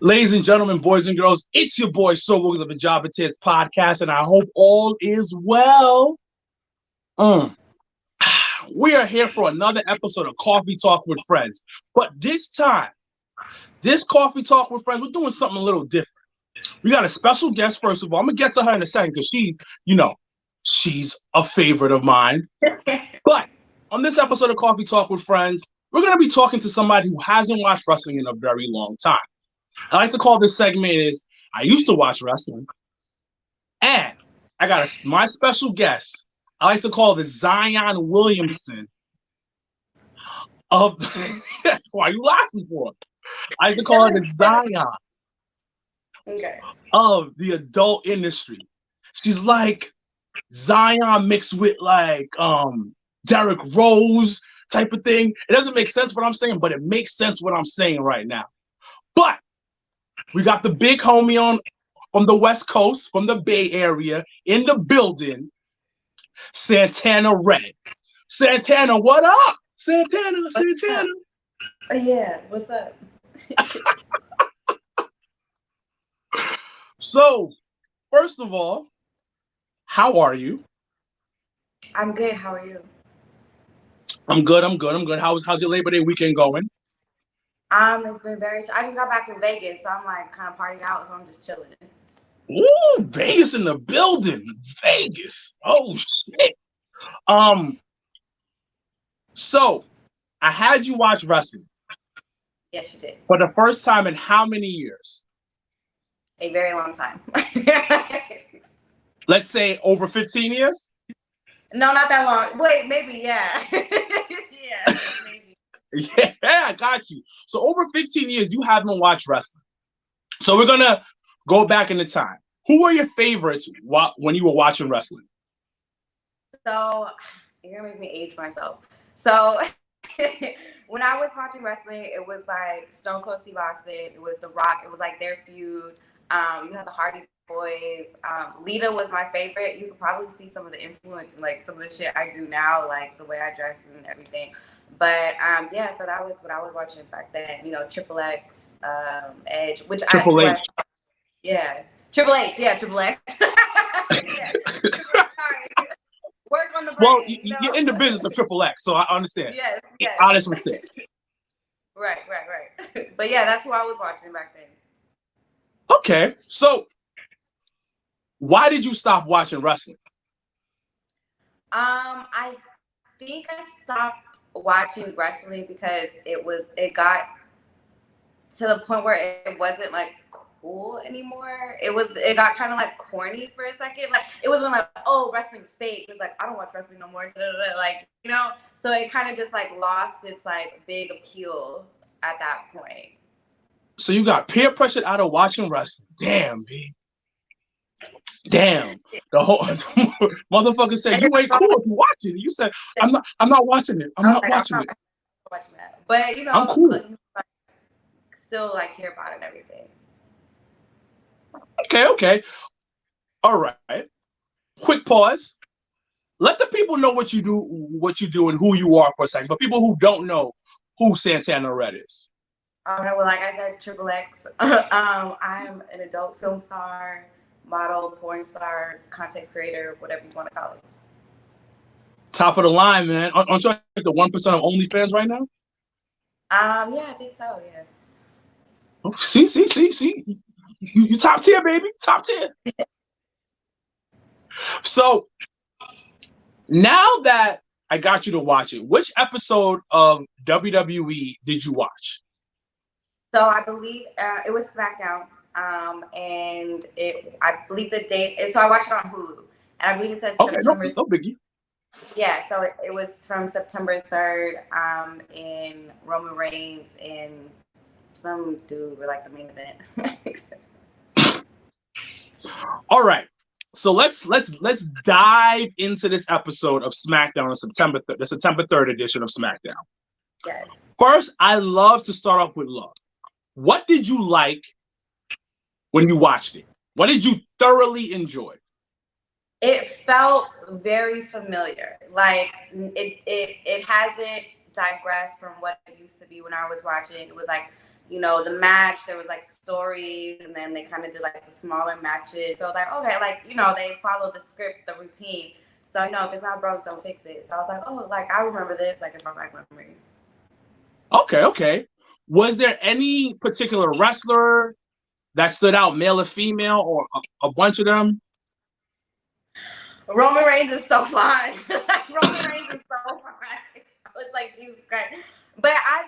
Ladies and gentlemen, boys and girls, it's your boy So Williams of the Job and Tears podcast, and I hope all is well. Mm. We are here for another episode of Coffee Talk with Friends. But this time, this Coffee Talk with Friends, we're doing something a little different. We got a special guest, first of all. I'm going to get to her in a second because she's a favorite of mine. But on this episode of Coffee Talk with Friends, we're going to be talking to somebody who hasn't watched wrestling in a very long time. I like to call this segment is I used to watch wrestling, and I got my special guest. I like to call the Zion Williamson of. Why are you laughing for? I like to call her the Zion of the adult industry. She's like Zion mixed with like Derrick Rose type of thing. It doesn't make sense what I'm saying, but it makes sense what I'm saying right now. But we got the big homie on from the West Coast, from the Bay Area, in the building, Santana Red. Santana, what up? Santana. Oh, yeah, what's up? So, first of all, how are you? I'm good. How are you? I'm good. How's your Labor Day weekend going? It's been I just got back from Vegas, so I'm like kind of partied out, so I'm just chilling. Ooh, Vegas in the building. Vegas. Oh shit. So I had you watch wrestling. Yes, you did. For the first time in how many years? A very long time. Let's say over 15 years? No, not that long. Wait, maybe, yeah. Yeah, maybe. Yeah, I got you. So over 15 years, you haven't watched wrestling. So we're going to go back in the time. Who were your favorites when you were watching wrestling? So you're going to make me age myself. So when I was watching wrestling, it was like Stone Cold Steve Austin. It was The Rock. It was like their feud. You had the Hardy Boys. Lita was my favorite. You could probably see some of the influence in like some of the shit I do now, like the way I dress and everything. But yeah, so that was what I was watching back then. You know, XXX, Edge, which Triple H. Yeah, Triple H. Yeah, Triple X. Yeah. Sorry. Work on the brand. Well, you're in the business of XXX, so I understand. Yes. Honest mistake. Right. But yeah, that's who I was watching back then. Okay, so why did you stop watching wrestling? I think I stopped watching wrestling because it got to the point where it wasn't like cool anymore. It got kind of like corny for a second. Like it was when like, oh, wrestling's fake. It was like I don't watch wrestling no more. Like, you know, so it kind of just like lost its like big appeal at that point. So you got peer pressured out of watching wrestling. Damn, B. Damn. The whole motherfucker said you ain't cool if you watch it. You said I'm not watching it. I'm not watching it. Watching that. But you know, I'm cool. Still like hear about it and everything. Okay. All right. Quick pause. Let the people know what you do and who you are for a second. But people who don't know who Santana Red is. All right, well, like I said, XXX. I'm an adult film star, model, porn star, content creator, whatever you want to call it. Top of the line, man. Aren't you like the 1% of OnlyFans right now? Yeah, I think so, yeah. Oh, see. You top tier, baby. Top tier. So now that I got you to watch it, which episode of WWE did you watch? So I believe it was SmackDown, and I believe the date. So I watched it on Hulu, and I believe it said September. No biggie. Yeah, so it was from September 3rd, in Roman Reigns and some dude were like the main event. All right, so let's dive into this episode of SmackDown on the September 3rd edition of SmackDown. Yes. First, I love to start off with love. What did you like when you watched it? What did you thoroughly enjoy? It felt very familiar. Like it hasn't digressed from what it used to be when I was watching. It was like the match. There was like stories, and then they kind of did like the smaller matches. So like, okay, like they followed the script, the routine. So if it's not broke, don't fix it. So I was like, oh, like I remember this, like it's my back memories. Okay. Was there any particular wrestler that stood out, male or female, or a bunch of them? Roman Reigns is so fun. Roman Reigns is so fun. I was like, Jesus Christ. But I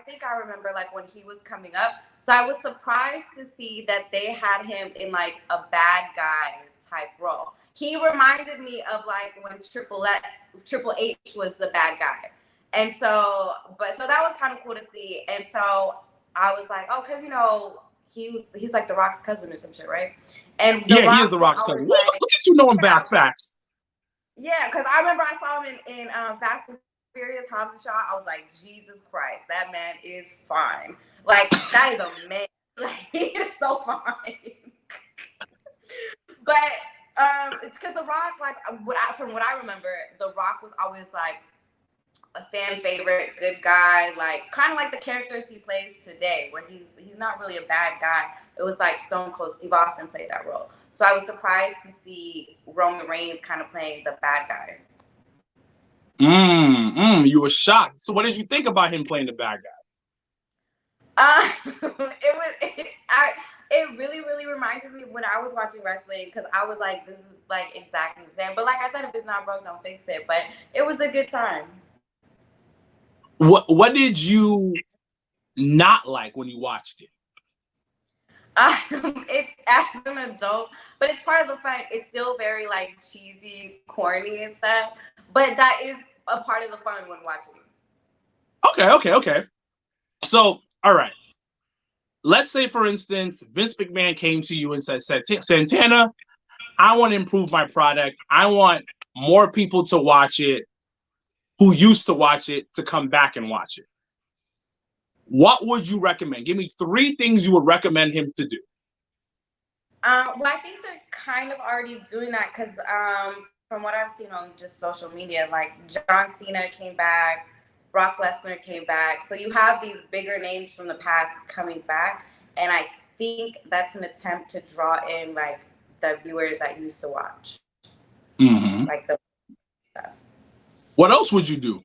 think I remember like when he was coming up. So I was surprised to see that they had him in like a bad guy type role. He reminded me of like when Triple H was the bad guy. And so that was kind of cool to see. And so I was like, oh, because he's like The Rock's cousin or some shit, right? And he is The Rock's cousin. Look at you knowing back facts. Yeah, because I remember I saw him in Fast and Furious, Hobbs and Shaw. I was like, Jesus Christ, that man is fine. Like, that is a man. Like, he is so fine. But it's because The Rock, like, from what I remember, The Rock was always like a fan favorite, good guy, like kind of like the characters he plays today, where he's not really a bad guy. It was like Stone Cold Steve Austin played that role. So I was surprised to see Roman Reigns kind of playing the bad guy. You were shocked. So what did you think about him playing the bad guy? It really, really reminded me when I was watching wrestling, because I was like, this is like exactly the same. But like I said, if it's not broke, don't fix it. But it was a good time. What did you not like when you watched it? It as an adult, but it's part of the fun. It's still very like cheesy, corny and stuff. But that is a part of the fun when watching. Okay. So, all right. Let's say, for instance, Vince McMahon came to you and said, Santana, I want to improve my product. I want more people to watch it who used to watch it to come back and watch it. What would you recommend? Give me 3 things you would recommend him to do. Well, I think they're kind of already doing that because from what I've seen on just social media, like John Cena came back, Brock Lesnar came back. So you have these bigger names from the past coming back. And I think that's an attempt to draw in like the viewers that used to watch. Mm-hmm. Like the stuff. What else would you do?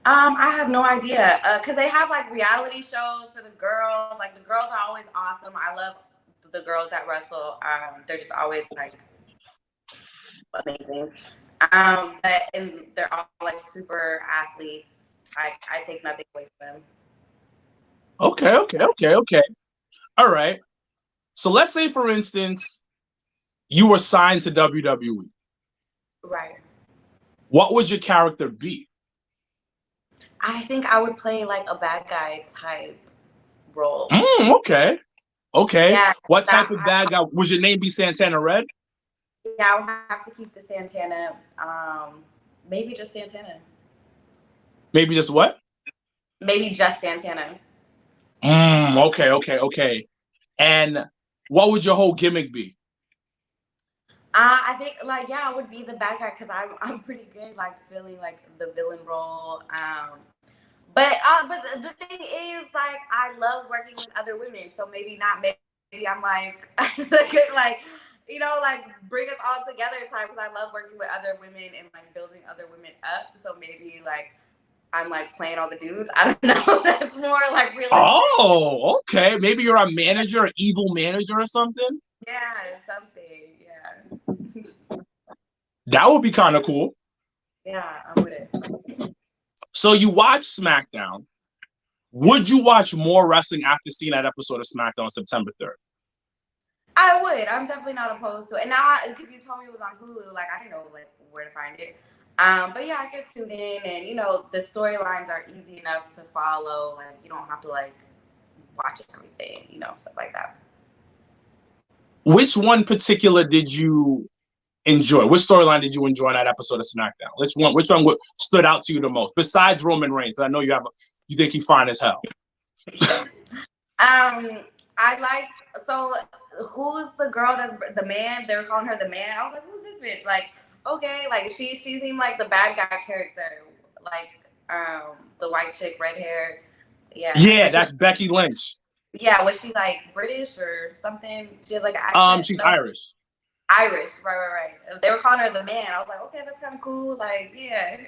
I have no idea. Because they have like reality shows for the girls. Like the girls are always awesome. I love the girls that wrestle. They're just always like amazing. And they're all like super athletes. I take nothing away from them. Okay. All right. So let's say, for instance, you were signed to WWE. Right. What would your character be? I think I would play like a bad guy type role. Okay. Yeah, what type of bad guy? Would your name be Santana Red? Yeah, I would have to keep the Santana. Maybe just Santana. Maybe just what? Maybe just Santana. Okay. And what would your whole gimmick be? I think I would be the bad guy because I'm pretty good like feeling like the villain role. But the thing is like I love working with other women, so maybe I'm like like bring us all together type because I love working with other women and like building other women up. So maybe like I'm like playing all the dudes. I don't know. That's more like realistic. Oh, okay. Maybe you're a manager, an evil manager or something. Yeah, something. Yeah. That would be kind of cool. Yeah, I'm with it. So you watch SmackDown. Would you watch more wrestling after seeing that episode of SmackDown on September 3rd? I would. I'm definitely not opposed to it. And now, because you told me it was on Hulu, like I didn't know like where to find it. But yeah, I get tuned in, and the storylines are easy enough to follow. Like you don't have to like watch everything, stuff like that. Which one particular did you enjoy? Which storyline did you enjoy in that episode of SmackDown? Which one stood out to you the most besides Roman Reigns? I know you think he's fine as hell. I like who's the girl that's the man? They were calling her the man. I was like, who's this bitch? Like, okay, like she seemed like the bad guy character, like the white chick, red hair. Yeah. Yeah, that's Becky Lynch. Yeah, was she like British or something? She has like an accent. She's No, Irish. Irish. Right. They were calling her the man. I was like, okay, that's kind of cool. Like, yeah.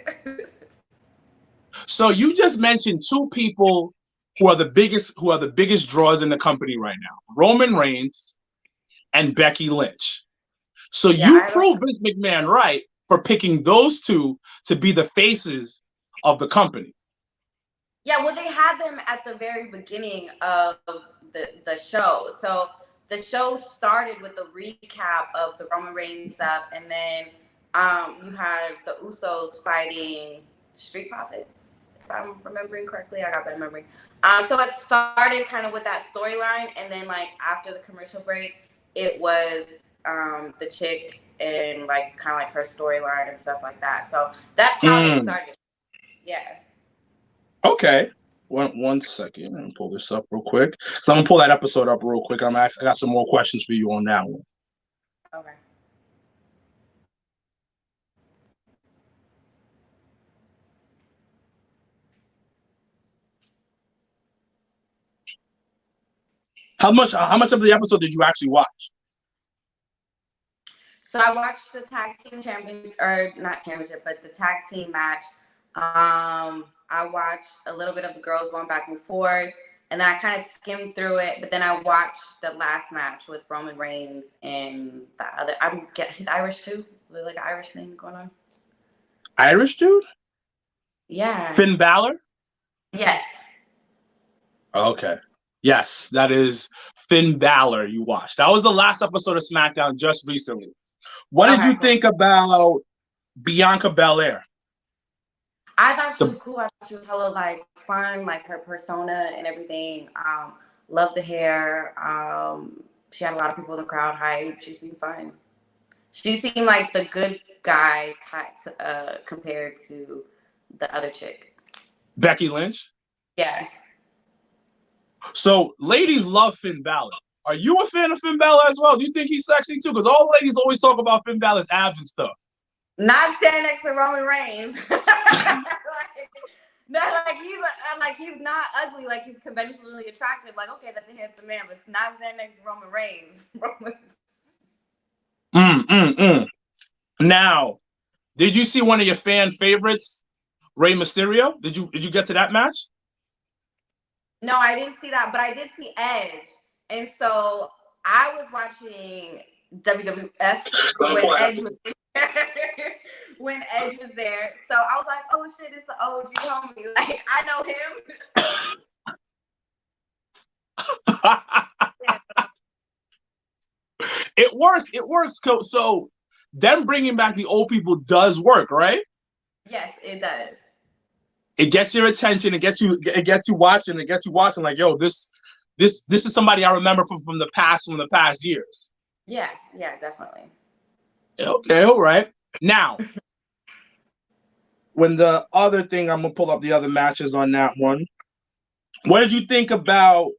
So you just mentioned two people who are the biggest draws in the company right now: Roman Reigns and Becky Lynch. So Yeah, you I don't. proved Vince McMahon right for picking those two to be the faces of the company. Yeah, well, they had them at the very beginning of the show. So the show started with a recap of the Roman Reigns stuff, and then you had the Usos fighting Street Profits, if I'm remembering correctly. I got bad memory. So it started kind of with that storyline, and then like after the commercial break, it was the chick and like kind of like her storyline and stuff like that. So that's how they started. Yeah. Okay. One second. Let me pull this up real quick. So I'm gonna pull that episode up real quick. I got some more questions for you on that one. Okay. How much of the episode did you actually watch? So I watched the tag team championship, or not championship, but the tag team match. I watched a little bit of the girls going back and forth, and then I kind of skimmed through it. But then I watched the last match with Roman Reigns and the other. He's Irish too. There's like an Irish thing going on. Irish dude? Yeah. Finn Balor? Yes. Okay. Yes, that is Finn Balor you watched. That was the last episode of SmackDown just recently. What did you think about Bianca Belair? I thought she was cool. I thought she was hella like fun, like her persona and everything. Loved the hair. She had a lot of people in the crowd hype. She seemed fun. She seemed like the good guy compared to the other chick. Becky Lynch? Yeah. So ladies love Finn Balor. Are you a fan of Finn Balor as well? Do you think he's sexy too? Because all ladies always talk about Finn Balor's abs and stuff. Not standing next to Roman Reigns. He's not ugly. Like he's conventionally attractive. Like okay, that's a handsome man, but not standing next to Roman Reigns. Now, did you see one of your fan favorites, Rey Mysterio? Did you get to that match? No, I didn't see that, but I did see Edge, and so I was watching WWF when Edge was there. When Edge was there, so I was like, "Oh shit, it's the OG homie! Like I know him." It works. It works. So them bringing back the old people does work, right? Yes, it does. It gets your attention. It gets you watching. It gets you watching. Like, yo, this is somebody I remember from the past years. Yeah, definitely. Okay, all right. Now, when the other thing, I'm gonna pull up the other matches on that one. What did you think about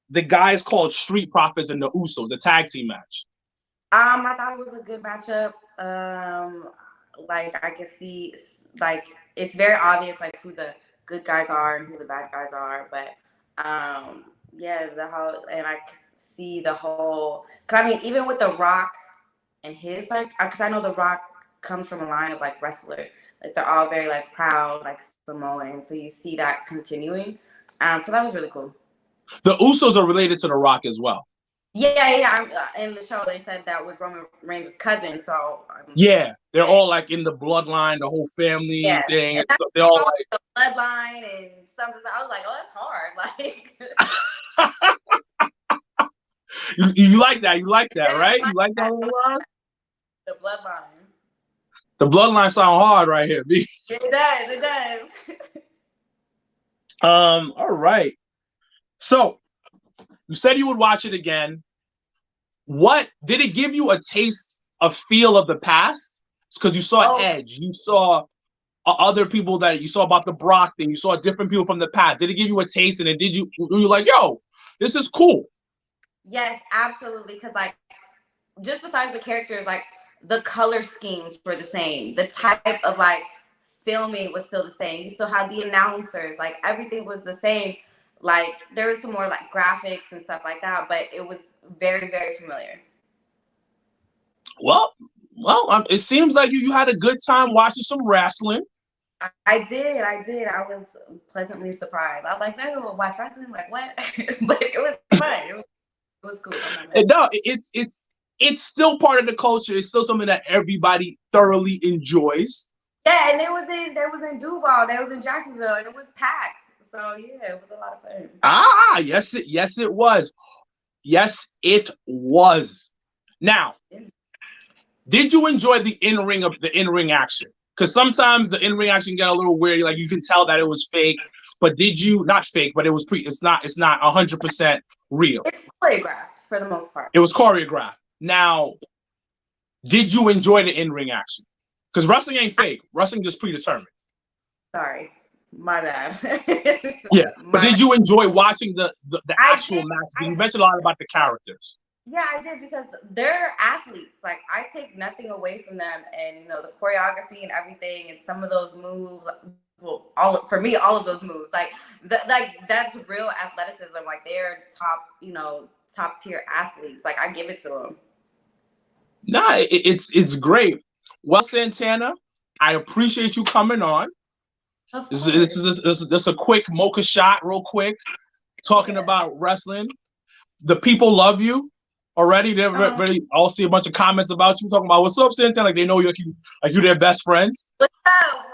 the guys called Street Profits and the Usos, the tag team match? I thought it was a good matchup. Like I could see, like it's very obvious, like who the good guys are and who the bad guys are. But yeah, I could see the whole. Cause I mean, even with The Rock and his like, cause I know The Rock comes from a line of like wrestlers, like they're all very like proud, like Samoan. So you see that continuing. So that was really cool. The Usos are related to The Rock as well. Yeah. In the show, they said that was Roman Reigns' cousin. So yeah, they're all like in the bloodline, the whole family thing. And they're all like the bloodline and something. I was like, oh, that's hard. Like, you like that? You like that, right? You like that whole line? The bloodline. The bloodline sound hard right here, B. It does. All right. So you said you would watch it again. What did it give you a taste, a feel of the past? Because you saw Edge, you saw other people that you saw about the Brock thing, you saw different people from the past. Did it give you a taste? And then were you like, yo, this is cool? Yes, absolutely. Because like, just besides the characters, like the color schemes were the same. The type of like filming was still the same. You still had the announcers, like everything was the same. Like there was some more like graphics and stuff like that, but it was very, very familiar. Well, it seems like you had a good time watching some wrestling. I did. I was pleasantly surprised. I was like, "No, watch wrestling." Like what? But it was fun. It was cool. No, it's still part of the culture. It's still something that everybody thoroughly enjoys. Yeah, and there was in Duval, there was in Jacksonville, and it was packed. So yeah, it was a lot of fun. Yes, it was. Yes, it was. Now, did you enjoy the in-ring action? Because sometimes the in-ring action get a little weird. Like you can tell that it was fake, but did you not fake? But it was It's not 100% real. It's choreographed for the most part. It was choreographed. Now, did you enjoy the in-ring action? Because wrestling ain't fake. Wrestling just predetermined. Sorry, my bad. Yeah, but did you enjoy watching the actual match? You mentioned a lot about the characters. Yeah, I did, because they're athletes. Like I take nothing away from them, and the choreography and everything, and some of those moves. Well, all of those moves, like that's real athleticism. Like they're top tier athletes. Like I give it to them. Nah, it's great. Well, Santana, I appreciate you coming on. This is a quick mocha shot, real quick, talking about wrestling. The people love you already. They already all see a bunch of comments about you talking about what's up, Santana. Like they know you're their best friends. What's up?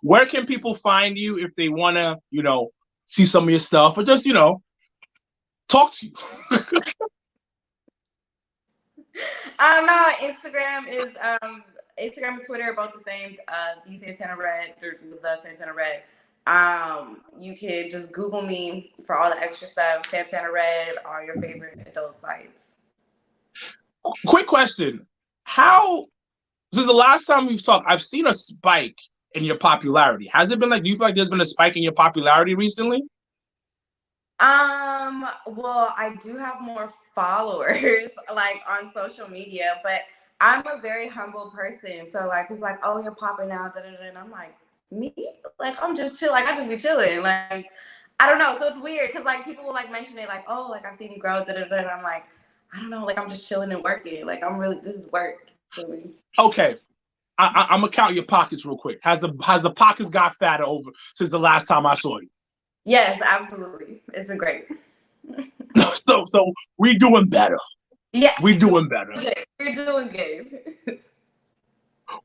Where can people find you if they want to, see some of your stuff or just, talk to you? No, Instagram and Twitter are both the same. The Santana Red, the Santana Red. You can just Google me for all the extra stuff. Santana Red, all your favorite adult sites. Quick question: since the last time we've talked, I've seen a spike in your popularity. Has it been like? Do you feel like there's been a spike in your popularity recently? Well, I do have more followers like on social media, but I'm a very humble person. So like people like, oh, you're popping out, and I'm like, me? Like I'm just chill. Like I just be chilling. Like I don't know. So it's weird because like people will like mention it, like, oh, like I've seen you grow, and I'm like, I don't know. Like I'm just chilling and working. Like this is work for me. Okay. I'm gonna count your pockets real quick. Has the pockets got fatter over since the last time I saw you? Yes, absolutely. It's been great. So we doing better. Yeah, we doing better. We're doing good.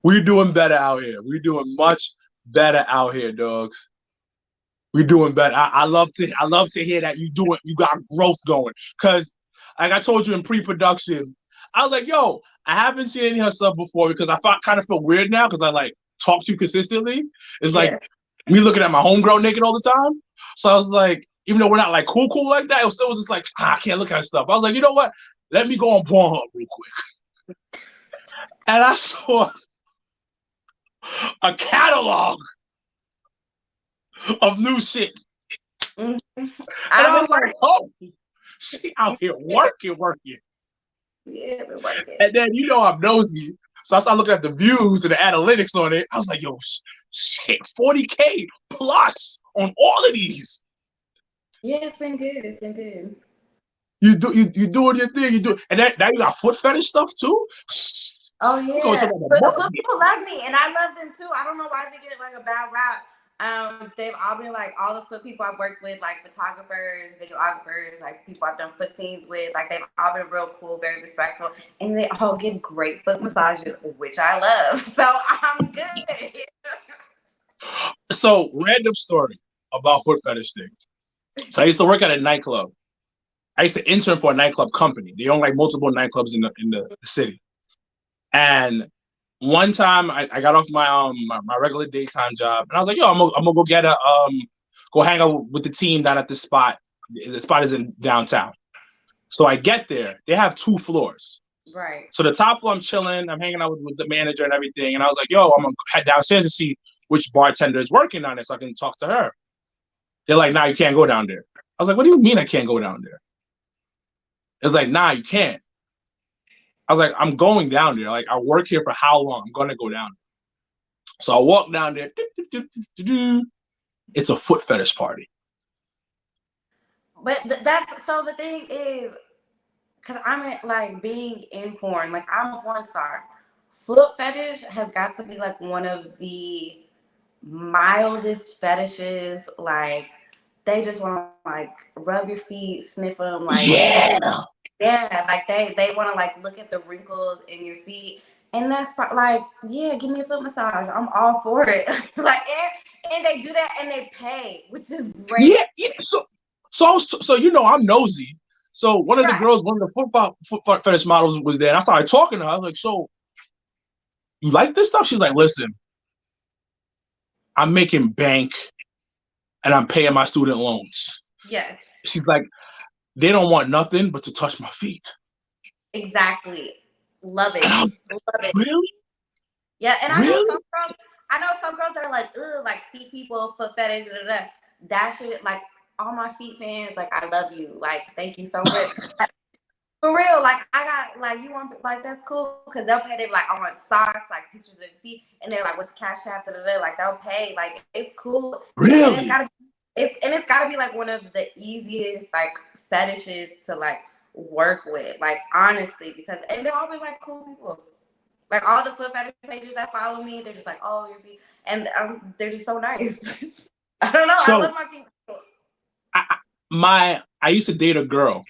We're doing better out here. We're doing much better out here, dogs. We're doing better. I love to hear that you got growth going. Cause like I told you in pre-production, I was like, yo, I haven't seen any of her stuff before because I kind of feel weird now because I like talk to you consistently. It's like me looking at my homegirl naked all the time. So I was like, even though we're not like cool like that, it was still just like, I can't look at her stuff. I was like, you know what? Let me go on Pornhub real quick. And I saw a catalog of new shit. Mm-hmm. And I was like, oh, she out here working. Yeah, been working. And then I'm nosy. So I started looking at the views and the analytics on it. I was like, yo, shit, 40K plus on all of these. Yeah, it's been good. You doing your thing. You do, and then now you got foot fetish stuff too. Oh yeah, some people love me, and I love them too. I don't know why they get like a bad rap. They've all been like all the foot people I've worked with, like photographers, videographers, like people I've done foot scenes with. Like they've all been real cool, very respectful, and they all get great foot massages, which I love. So I'm good. So random story about foot fetish thing. So I used to work at a nightclub. I used to intern for a nightclub company. They own like multiple nightclubs in the city. And one time I got off my my regular daytime job, and I was like, yo, I'm gonna go get go hang out with the team down at this spot. The spot is in downtown. So I get there. They have 2 floors. Right. So the top floor, I'm chilling. I'm hanging out with the manager and everything. And I was like, yo, I'm gonna head downstairs and see which bartender is working on it so I can talk to her. They're like, nah, you can't go down there. I was like, what do you mean I can't go down there? It's like, nah, you can't. I was like, I'm going down there. Like, I work here for how long? I'm going to go down there. So I walk down there. It's a foot fetish party. But that's so the thing is, because I'm like being in porn, like I'm a porn star. Foot fetish has got to be like one of the mildest fetishes. Like they just want to like rub your feet, sniff them, like Yeah. yeah, like they want to like look at the wrinkles in your feet, and that's like yeah, give me a foot massage. I'm all for it. Like and they do that and they pay, which is great. Yeah. So I'm nosy. So one of the girls, one of the foot fetish models was there, and I started talking to her. I was like, "So you like this stuff?" She's like, "Listen, I'm making bank, and I'm paying my student loans." Yes. She's like, "They don't want nothing but to touch my feet." Exactly. Love it. And I was Love like, it. really? Yeah, and Really? I know some girls that are like, ugh, like feet people, foot fetish, da, da, da. That shit, like all my feet fans, like I love you. Like, thank you so much. Like, for real, like I got like you want like that's cool because they'll pay. They like I want socks, like pictures of the feet, and they're like, what's cash app? Da, da, da. Like they'll pay. Like it's cool. And Really? it's gotta be like one of the easiest like fetishes to like work with. Like honestly, because and they're always like cool people. Like all the foot fetish pages that follow me, they're just like, oh, your feet, and they're just so nice. I don't know. I So love my feet. I used to date a girl,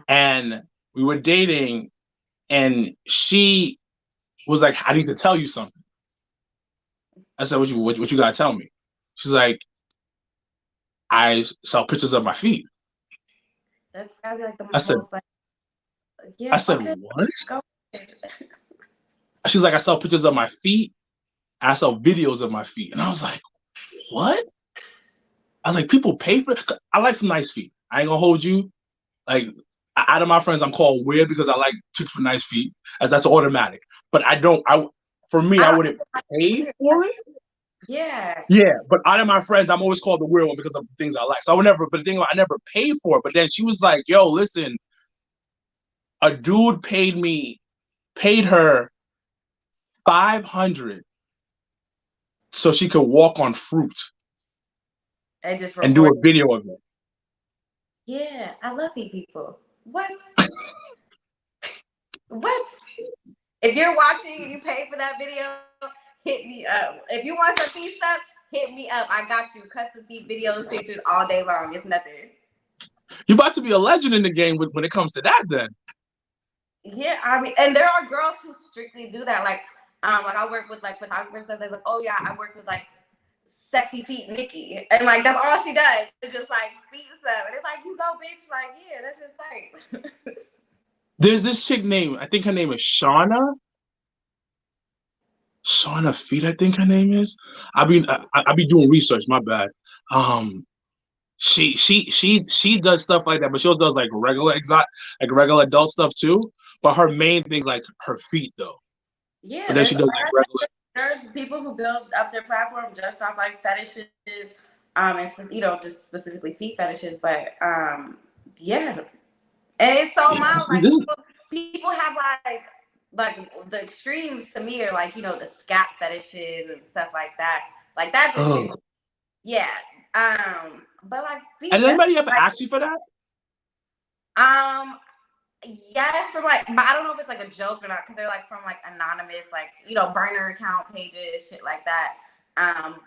and we were dating, and she was like, "I need to tell you something." I said, "What you gotta tell me?" She's like, "I saw pictures of my feet." That's gotta be like the I said, most like, yeah, okay, "What?" go. She's like, "I saw pictures of my feet. I saw videos of my feet," and I was like, "What?" I was like, "People pay for it." I like some nice feet. I ain't gonna hold you. Like, out of my friends, I'm called weird because I like chicks with nice feet. That's automatic. But I don't. For me, I I don't wouldn't think it's pay weird. for it. Yeah. Yeah, but out of my friends, I'm always called the weird one because of the things I like. So I would never. But the thing, I never paid for it. But then she was like, "Yo, listen, a dude paid her 500 so she could walk on fruit And just and do record. a video of it." Yeah, I love feet people. What? What? If you're watching and you pay for that video, hit me up. If you want some feet stuff, hit me up. I got you. Custom feet videos, pictures all day long. It's nothing. You're about to be a legend in the game when it comes to that. Then Yeah, I mean, and there are girls who strictly do that. Like I work with like photographers that they're like, oh yeah, I work with like sexy feet Nikki, and like that's all she does. It's just like feet and stuff, and it's like you go, bitch. Like yeah, that's just like. there's this chick named, I think her name is Shauna. Shauna Feet, I think her name is. I be doing research. My bad. Um, she does stuff like that, but she also does like regular adult stuff too. But her main thing's like her feet though. Yeah, But then she does like regular. there's people who build up their platform just off like fetishes, and just specifically feet fetishes. But yeah, and it's so Yeah, mild. see, Like this is people have like the extremes to me are like the scat fetishes and stuff like that. Like that's the shit. Yeah. But like feet. Has anybody ever asked you for that? Yes, from like, but I don't know if it's like a joke or not because they're like from like anonymous, like burner account pages, shit like that.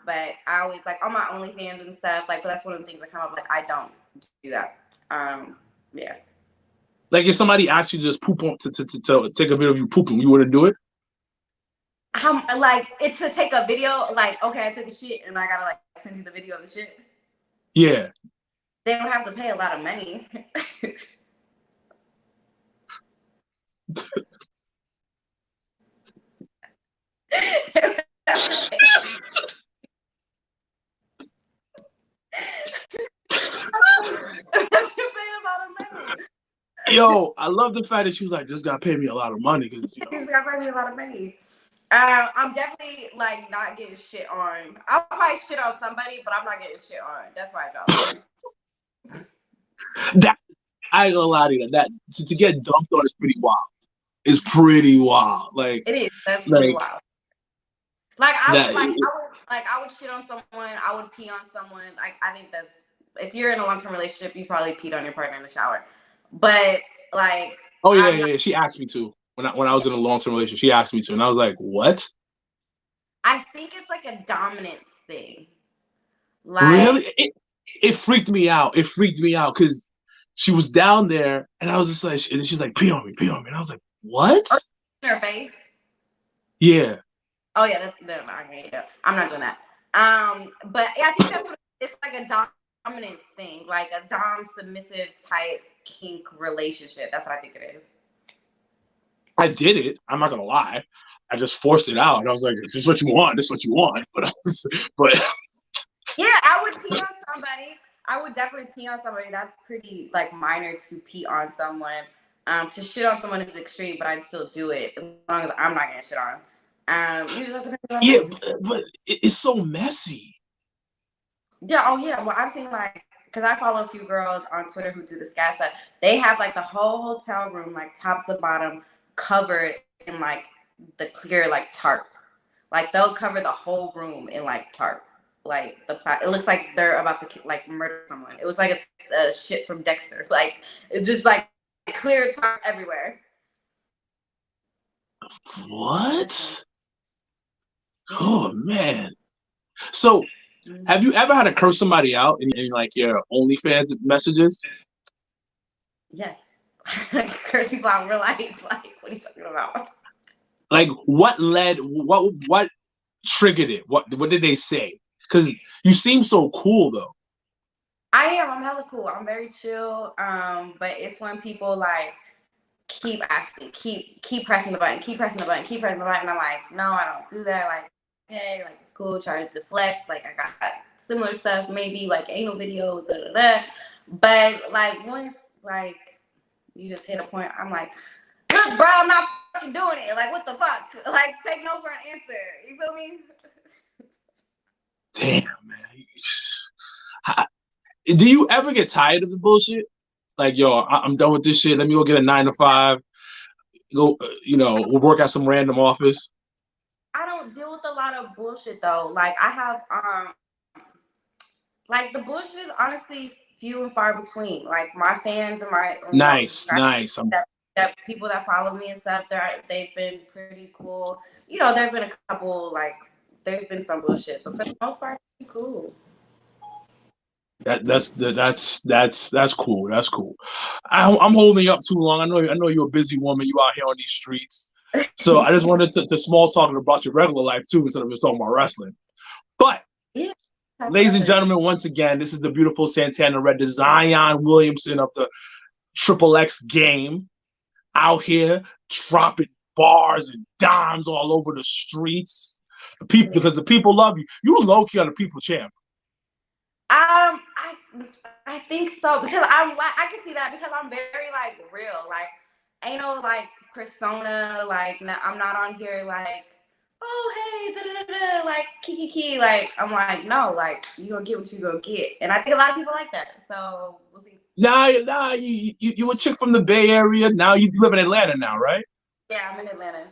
But I always like on my OnlyFans and stuff, like, but that's one of the things that come up. Like, I don't do that. Yeah. Like if somebody asked you to just poop on to take a video of you pooping, you wouldn't do it? Like it's to take a video. Like, okay, I took a shit and I gotta like send you the video of the shit. Yeah. They don't have to pay a lot of money. Yo, I love the fact that she was like, "This guy paid me a lot of money." You just got paid me a lot of money. I'm definitely like not getting shit on. I might shit on somebody, but I'm not getting shit on. That's why I dropped it. That I ain't gonna lie to you. That to get dumped on is pretty wild. It's pretty wild. Like it is. That's pretty wild. Like I would shit on someone. I would pee on someone. Like I think that's if you're in a long-term relationship, you probably peed on your partner in the shower. But like, Oh yeah. She asked me to when I was in a long-term relationship. She asked me to, and I was like, "What?" I think it's like a dominance thing. Like, Really? It freaked me out. It freaked me out because she was down there, and I was just like, and she's like, pee on me," and I was like, "What?" in her face. Yeah. Oh yeah, I'm not doing that. But yeah, I think that's what it's like, a dominance thing, like a dom submissive type kink relationship. That's what I think it is. I did it. I'm not gonna lie. I just forced it out. I was like, "This is what you want. This is what you want." But yeah, I would pee on somebody. I would definitely pee on somebody. That's pretty like minor to pee on someone. To shit on someone is extreme, but I'd still do it as long as I'm not getting shit on. Usually depends on yeah, them. but it's so messy. Yeah. Oh yeah. Well, I've seen like, because I follow a few girls on Twitter who do the scat stuff. They have like the whole hotel room, like top to bottom, covered in like the clear like tarp. Like they'll cover the whole room in like tarp. Like it looks like they're about to like murder someone. It looks like it's shit from Dexter. Like it's just like clear tarp everywhere. What? Oh man. So have you ever had to curse somebody out in like your OnlyFans messages? Yes. Curse people out in real life. Like, what are you talking about? Like what triggered it? What did they say? Because you seem so cool though. I am. I'm hella cool. I'm very chill. But it's when people like keep asking, keep pressing the button, keep pressing the button, keep pressing the button. I'm like, no, I don't do that. Like, hey, like it's cool. Try to deflect. Like I got similar stuff, maybe like anal videos, da, da, da. But like once like you just hit a point, I'm like, look, bro, I'm not fucking doing it. Like, what the fuck? Like, take no for an answer. You feel me? Damn, man. Do you ever get tired of the bullshit? Like, yo, I'm done with this shit. Let me go get a 9 to 5. Go, we'll work at some random office. I don't deal with a lot of bullshit though. Like I have like the bullshit is honestly few and far between. Like my fans and my Nice. that people that follow me and stuff, they've been pretty cool. There've been a couple like there've been some bullshit, but for the most part, pretty cool. That's cool. That's cool. I'm holding you up too long. I know you're a busy woman. You out here on these streets. So I just wanted to small talk about your regular life too, instead of just talking about wrestling. But yeah, ladies and gentlemen, once again, this is the beautiful Santana Red, the Zion Williamson of the XXX game, out here dropping bars and dimes all over the streets. Because the people love you. You low key on the people champ. I think so because I'm like I can see that because I'm very like real. Like ain't no like persona. Like I'm not on here like, oh hey, da, da, da, da, like kiki. Like I'm like no, like you gonna get what you gonna get, and I think a lot of people like that. So we'll see. Nah, you a chick from the Bay Area. Now you live in Atlanta now, right? Yeah, I'm in Atlanta.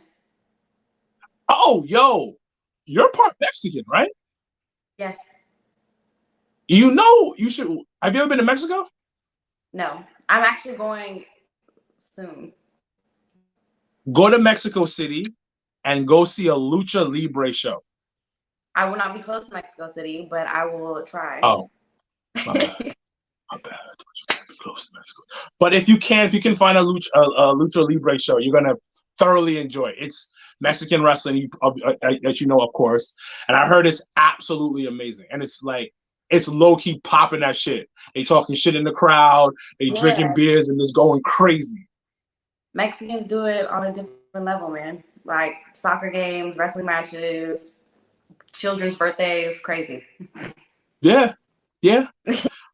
Oh, yo, you're part Mexican, right? Yes. You should. Have you ever been to Mexico? No, I'm actually going soon. Go to Mexico City and go see a Lucha Libre show. I will not be close to Mexico City, but I will try. Oh, my bad. My bad. I thought you could be close to Mexico. But if you can find a Lucha Libre show, you're gonna thoroughly enjoy it. It's Mexican wrestling, that you know, of course. And I heard it's absolutely amazing. And it's like it's low key popping that shit. They talking shit in the crowd. They drinking beers and just going crazy. Mexicans do it on a different level, man. Like soccer games, wrestling matches, children's birthdays, crazy. Yeah.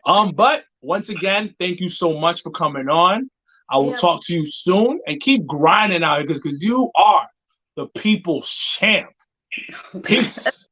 But once again, thank you so much for coming on. I will talk to you soon and keep grinding out because you are the people's champ. Peace.